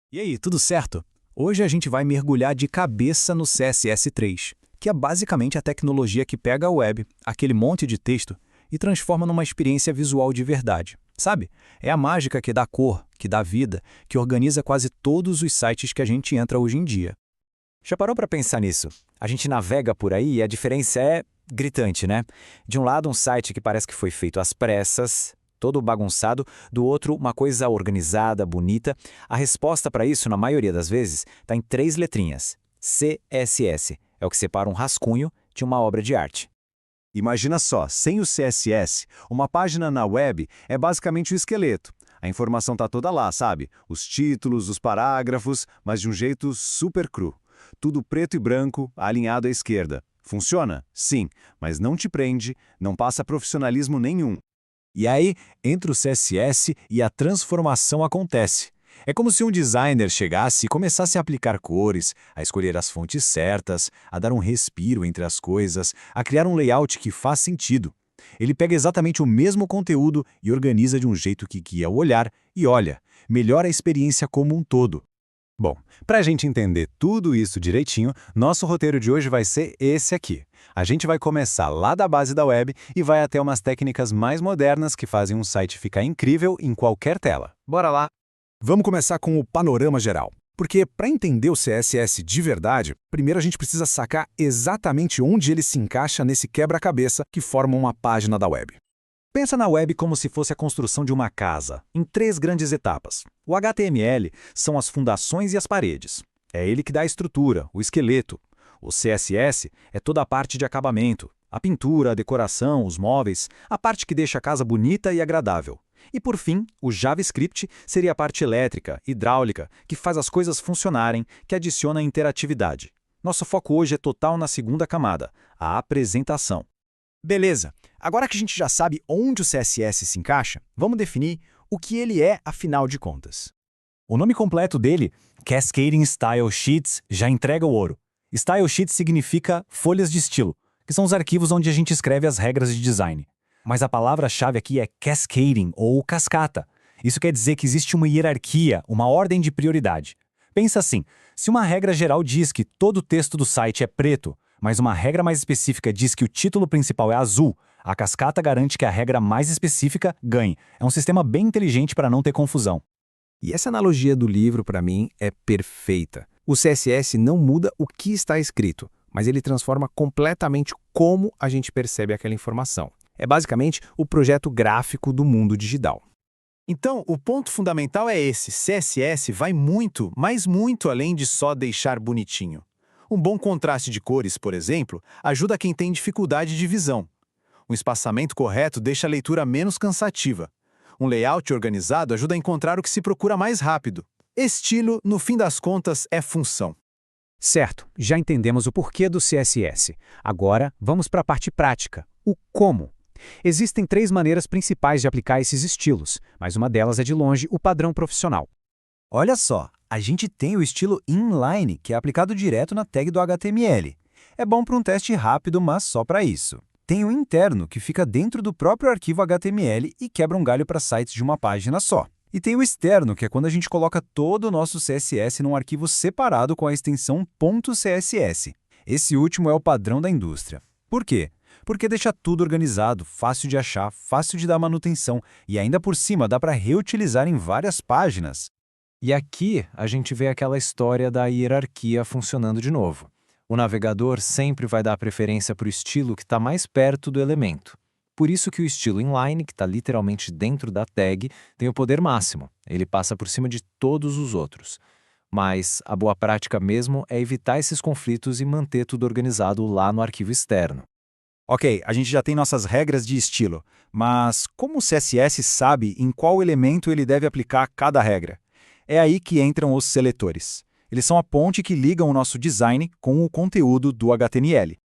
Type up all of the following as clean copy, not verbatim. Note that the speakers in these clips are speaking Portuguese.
E aí, tudo certo? Hoje a gente vai mergulhar de cabeça no CSS3, que é basicamente a tecnologia que pega a web, aquele monte de texto, e transforma numa experiência visual de verdade. Sabe? É a mágica que dá cor, que dá vida, que organiza quase todos os sites que a gente entra hoje em dia. Já parou para pensar nisso? A gente navega por aí e a diferença é gritante, né? De um lado, um site que parece que foi feito às pressas, todo bagunçado, do outro, uma coisa organizada, bonita. A resposta para isso, na maioria das vezes, está em 3 letrinhas: CSS. É o que separa um rascunho de uma obra de arte. Imagina só, sem o CSS, uma página na web é basicamente o esqueleto. A informação está toda lá, sabe? Os títulos, os parágrafos, mas de um jeito super cru. Tudo preto e branco, alinhado à esquerda. Funciona? Sim, mas não te prende, não passa profissionalismo nenhum. E aí, entra o CSS e a transformação acontece. É como se um designer chegasse e começasse a aplicar cores, a escolher as fontes certas, a dar um respiro entre as coisas, a criar um layout que faz sentido. Ele pega exatamente o mesmo conteúdo e organiza de um jeito que guia o olhar e, olha, melhora a experiência como um todo. Bom, para a gente entender tudo isso direitinho, nosso roteiro de hoje vai ser esse aqui. A gente vai começar lá da base da web e vai até umas técnicas mais modernas que fazem um site ficar incrível em qualquer tela. Bora lá! Vamos começar com o panorama geral. Porque, para entender o CSS de verdade, primeiro a gente precisa sacar exatamente onde ele se encaixa nesse quebra-cabeça que forma uma página da web. Pensa na web como se fosse a construção de uma casa, em 3 grandes etapas. O HTML são as fundações e as paredes. É ele que dá a estrutura, o esqueleto. O CSS é toda a parte de acabamento, a pintura, a decoração, os móveis, a parte que deixa a casa bonita e agradável. E por fim, o JavaScript seria a parte elétrica, hidráulica, que faz as coisas funcionarem, que adiciona interatividade. Nosso foco hoje é total na segunda camada, a apresentação. Beleza, agora que a gente já sabe onde o CSS se encaixa, vamos definir o que ele é, afinal de contas. O nome completo dele, Cascading Style Sheets, já entrega o ouro. Style Sheet significa folhas de estilo, que são os arquivos onde a gente escreve as regras de design. Mas a palavra-chave aqui é cascading, ou cascata. Isso quer dizer que existe uma hierarquia, uma ordem de prioridade. Pensa assim, se uma regra geral diz que todo o texto do site é preto, mas uma regra mais específica diz que o título principal é azul, a cascata garante que a regra mais específica ganhe. É um sistema bem inteligente para não ter confusão. E essa analogia do livro, para mim, é perfeita. O CSS não muda o que está escrito, mas ele transforma completamente como a gente percebe aquela informação. É basicamente o projeto gráfico do mundo digital. Então, o ponto fundamental é esse: CSS vai muito, mas muito além de só deixar bonitinho. Um bom contraste de cores, por exemplo, ajuda quem tem dificuldade de visão. Um espaçamento correto deixa a leitura menos cansativa. Um layout organizado ajuda a encontrar o que se procura mais rápido. Estilo, no fim das contas, é função. Certo, já entendemos o porquê do CSS. Agora, vamos para a parte prática, o como. Existem 3 maneiras principais de aplicar esses estilos, mas uma delas é de longe o padrão profissional. Olha só, a gente tem o estilo inline, que é aplicado direto na tag do HTML. É bom para um teste rápido, mas só para isso. Tem o interno, que fica dentro do próprio arquivo HTML e quebra um galho para sites de uma página só. E tem o externo, que é quando a gente coloca todo o nosso CSS num arquivo separado com a extensão .css. Esse último é o padrão da indústria. Por quê? Porque deixa tudo organizado, fácil de achar, fácil de dar manutenção e ainda por cima dá para reutilizar em várias páginas. E aqui a gente vê aquela história da hierarquia funcionando de novo. O navegador sempre vai dar preferência para o estilo que está mais perto do elemento. Por isso que o estilo inline, que está literalmente dentro da tag, tem o poder máximo. Ele passa por cima de todos os outros. Mas a boa prática mesmo é evitar esses conflitos e manter tudo organizado lá no arquivo externo. Ok, a gente já tem nossas regras de estilo, mas como o CSS sabe em qual elemento ele deve aplicar cada regra? É aí que entram os seletores. Eles são a ponte que ligam o nosso design com o conteúdo do HTML.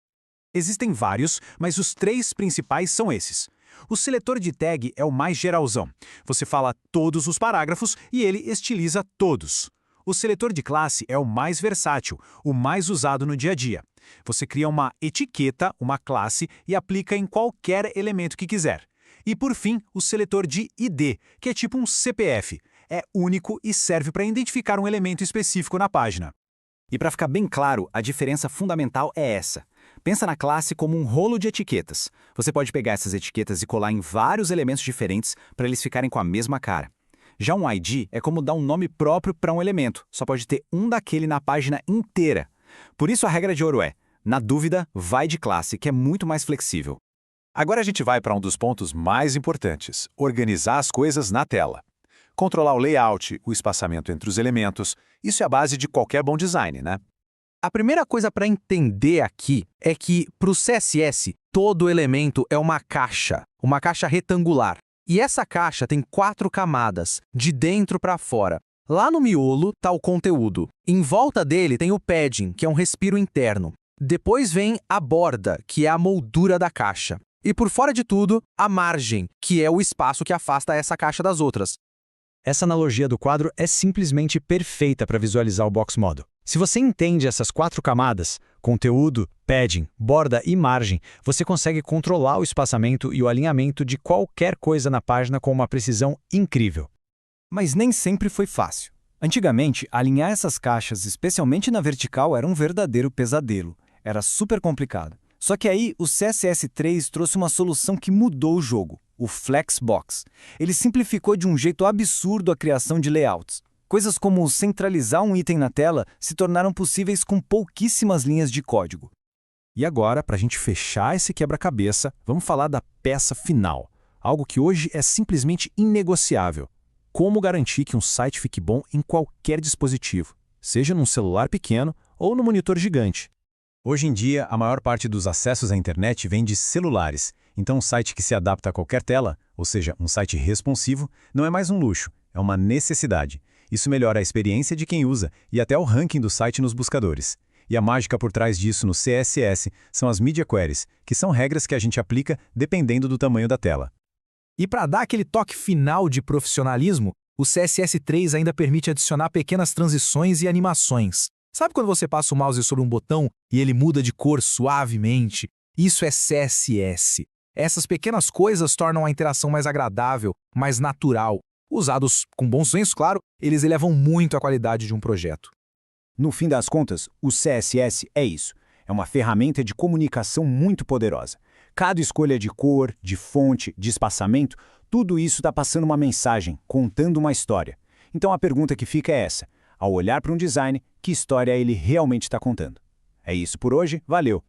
Existem vários, mas os 3 principais são esses. O seletor de tag é o mais geralzão. Você fala todos os parágrafos e ele estiliza todos. O seletor de classe é o mais versátil, o mais usado no dia a dia. Você cria uma etiqueta, uma classe, e aplica em qualquer elemento que quiser. E por fim, o seletor de ID, que é tipo um CPF. é único e serve para identificar um elemento específico na página. E para ficar bem claro, a diferença fundamental é essa. Pensa na classe como um rolo de etiquetas. Você pode pegar essas etiquetas e colar em vários elementos diferentes para eles ficarem com a mesma cara. Já um ID é como dar um nome próprio para um elemento, só pode ter um daquele na página inteira. Por isso a regra de ouro é, na dúvida, vai de classe, que é muito mais flexível. Agora a gente vai para um dos pontos mais importantes, organizar as coisas na tela. Controlar o layout, o espaçamento entre os elementos, isso é a base de qualquer bom design, né? A primeira coisa para entender aqui é que, para o CSS, todo elemento é uma caixa retangular. E essa caixa tem 4 camadas, de dentro para fora. Lá no miolo está o conteúdo. Em volta dele tem o padding, que é um respiro interno. Depois vem a borda, que é a moldura da caixa. E por fora de tudo, a margem, que é o espaço que afasta essa caixa das outras. Essa analogia do quadro é simplesmente perfeita para visualizar o box model. Se você entende essas 4 camadas, conteúdo, padding, borda e margem, você consegue controlar o espaçamento e o alinhamento de qualquer coisa na página com uma precisão incrível. Mas nem sempre foi fácil. Antigamente, alinhar essas caixas, especialmente na vertical, era um verdadeiro pesadelo. Era super complicado. Só que aí, o CSS3 trouxe uma solução que mudou o jogo, o Flexbox. Ele simplificou de um jeito absurdo a criação de layouts. Coisas como centralizar um item na tela se tornaram possíveis com pouquíssimas linhas de código. E agora, para a gente fechar esse quebra-cabeça, vamos falar da peça final. Algo que hoje é simplesmente inegociável. Como garantir que um site fique bom em qualquer dispositivo, seja num celular pequeno ou no monitor gigante. Hoje em dia, a maior parte dos acessos à internet vem de celulares, então um site que se adapta a qualquer tela, ou seja, um site responsivo, não é mais um luxo, é uma necessidade. Isso melhora a experiência de quem usa e até o ranking do site nos buscadores. E a mágica por trás disso no CSS são as Media Queries, que são regras que a gente aplica dependendo do tamanho da tela. E para dar aquele toque final de profissionalismo, o CSS3 ainda permite adicionar pequenas transições e animações. Sabe quando você passa o mouse sobre um botão e ele muda de cor suavemente? Isso é CSS. Essas pequenas coisas tornam a interação mais agradável, mais natural. Usados com bom senso, claro, eles elevam muito a qualidade de um projeto. No fim das contas, o CSS é isso. É uma ferramenta de comunicação muito poderosa. Cada escolha de cor, de fonte, de espaçamento, tudo isso está passando uma mensagem, contando uma história. Então a pergunta que fica é essa. Ao olhar para um design, que história ele realmente está contando? É isso por hoje, valeu!